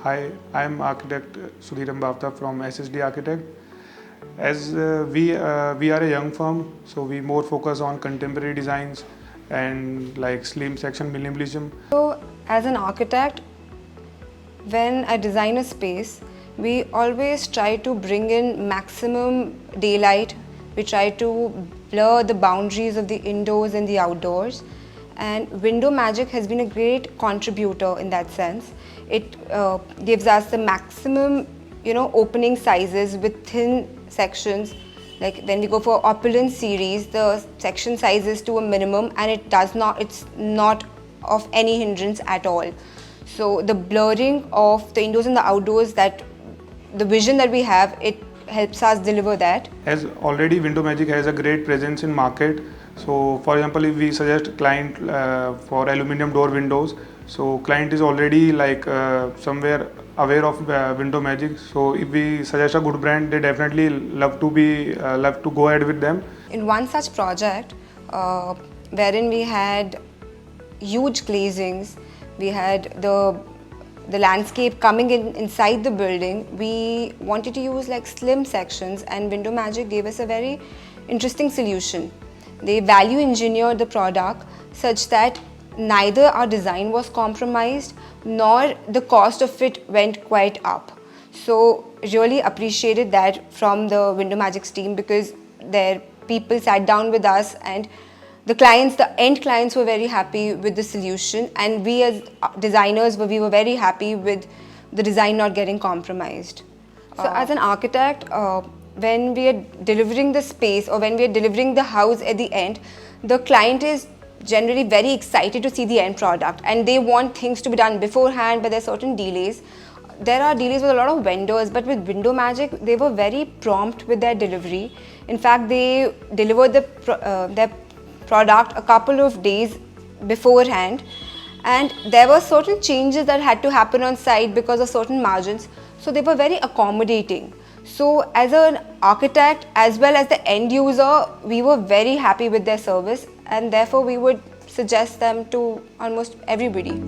Hi, I am architect Sudhir Mbavta from SSD Architect. As we are a young firm, so we more focus on contemporary designs and like slim section minimalism. So as an architect, when I design a space, we always try to bring in maximum daylight. We try to blur the boundaries of the indoors and the outdoors. And WindowMagic has been a great contributor in that sense. It gives us the maximum, opening sizes with thin sections. Like when we go for opulence series, the section size is to a minimum, and it's not of any hindrance at all. So the blurring of the indoors and the outdoors, that the vision that we have, it helps us deliver that. As already WindowMagic has a great presence in market. So for example, if we suggest client for aluminium door windows, so client is already like somewhere aware of WindowMagic. So if we suggest a good brand, they definitely love to go ahead with them. In one such project, wherein we had huge glazings, we had the landscape coming inside the building, we wanted to use like slim sections, and WindowMagic gave us a very interesting solution. They value engineered the product such that neither our design was compromised nor the cost of it went quite up. So really appreciated that from the WindowMagic's team, because their people sat down with us, and the end clients were very happy with the solution, and we as designers we were very happy with the design not getting compromised. So as an architect, when we are delivering the space or when we are delivering the house at the end, the client is generally very excited to see the end product, and they want things to be done beforehand, but there are certain delays. There are delays with a lot of vendors, but with WindowMagic, they were very prompt with their delivery. In fact, they delivered their product a couple of days beforehand, and there were certain changes that had to happen on site because of certain margins, so they were very accommodating. So as an architect as well as the end user, we were very happy with their service, and therefore we would suggest them to almost everybody.